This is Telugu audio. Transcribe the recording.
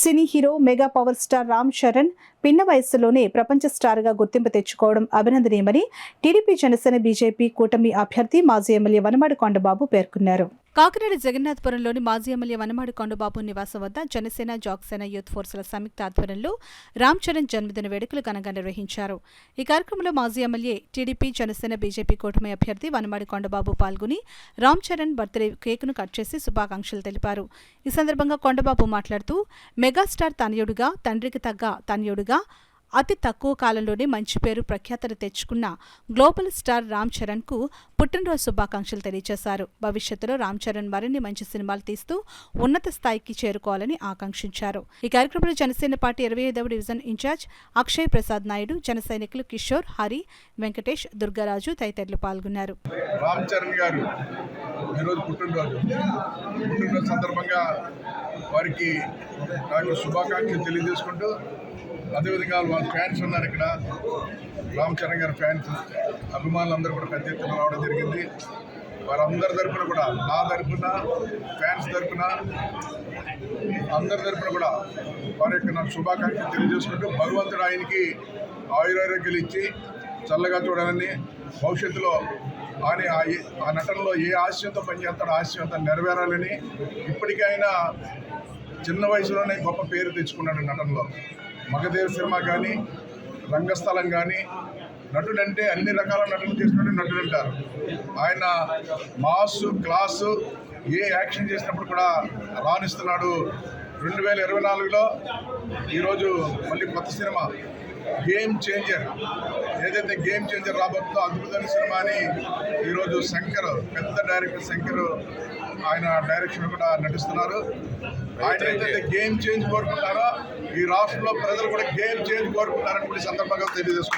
Cine hero mega power star Ram Charan పిన్న వయస్సులోనే ప్రపంచ స్టార్గా గుర్తింపు తెచ్చుకోవడం అభినందనీయమని టీడీపీ జనసేన బీజేపీ కూటమి అభ్యర్థి మాజీ ఎమ్మెల్యే వనమాడి కొండబాబు పేర్కొన్నారు. కాకినాడ జగన్నాథపురంలోని మాజీ ఎమ్మెల్యే వనమాడి కొండబాబు నివాసం వద్ద జనసేన జాక్సేన యూత్ ఫోర్సుల సంయుక్త ఆధ్వర్యంలో రామ్ చరణ్ జన్మదిన వేడుకలు ఘనంగా నిర్వహించారు. ఈ కార్యక్రమంలో మాజీ ఎమ్మెల్యే, టీడీపీ జనసేన బీజేపీ కూటమి అభ్యర్థి వనమాడి కొండబాబు పాల్గొని రామ్ చరణ్ బర్త్డే కేకును కట్ చేసి శుభాకాంక్షలు తెలిపారు. ఈ సందర్భంగా కొండబాబు మాట్లాడుతూ మెగాస్టార్ తనయుడుగా, తండ్రికి తగ్గ తనయుడుగా అతి తక్కువ కాలంలోనే మంచి పేరు ప్రఖ్యాతలు తెచ్చుకున్న గ్లోబల్ స్టార్ రామ్ చరణ్ కు పుట్టినరోజు శుభాకాంక్షలు తెలియజేశారు. భవిష్యత్తులో రామ్ చరణ్ మరిన్ని మంచి సినిమాలు తీస్తూ ఉన్నత స్థాయికి చేరుకోవాలని ఆకాంక్షించారు. ఈ కార్యక్రమంలో జనసేన పార్టీ 25వ డివిజన్ ఇన్ఛార్జ్ అక్షయ్ ప్రసాద్ నాయుడు, జన సైనికులు కిషోర్, హరి, వెంకటేష్, దుర్గారాజు తదితరులు పాల్గొన్నారు. రామ్ చరణ్ గారు ఈరోజు పుట్టినరోజు సందర్భంగా వారికి నాకు శుభాకాంక్షలు తెలియజేసుకుంటూ, అదేవిధంగా వాళ్ళ ఫ్యాన్స్ ఉన్నారు ఇక్కడ, రామ్ చరణ్ గారి ఫ్యాన్స్ అభిమానులందరూ కూడా పెద్ద ఎత్తున రావడం జరిగింది. వారందరి తరఫున కూడా, నా తరఫున, ఫ్యాన్స్ తరఫున, అందరి తరఫున కూడా వారి యొక్క నాకు శుభాకాంక్షలు తెలియజేసుకుంటూ, భగవంతుడు ఆయనకి ఆయురారోగ్యాలు ఇచ్చి చల్లగా చూడాలని, భవిష్యత్తులో ఆయన ఆ నటనలో ఏ ఆశయంతో పనిచేస్తాడో ఆశయంతో నెరవేరాలని, ఇప్పటికైనా చిన్న వయసులోనే గొప్ప పేరు తెచ్చుకున్నాడు నటనలో. మగధీర సినిమా కానీ, రంగస్థలం కానీ, నటుడంటే అన్ని రకాల నటన చేసినట్టు నటుడు అంటారు. ఆయన మాస్, క్లాసు, ఏ యాక్షన్ చేసినప్పుడు కూడా రాణిస్తున్నాడు. 2024లో ఈరోజు మళ్ళీ కొత్త సినిమా గేమ్ చేంజర్, ఏదైతే గేమ్ చేంజర్ రాబోతుందో అద్భుతమైన సినిమాని ఈరోజు శంకర్, పెద్ద డైరెక్టర్ శంకర్, ఆయన డైరెక్షన్ కూడా నటిస్తున్నారు. ఆయన ఏదైతే గేమ్ చేంజ్ కోరుకుంటారో ఈ రాష్ట్రంలో ప్రజలు కూడా గేమ్ చేంజ్ కోరుకుంటారని కూడా సందర్భంగా తెలియజేసుకుంటారు.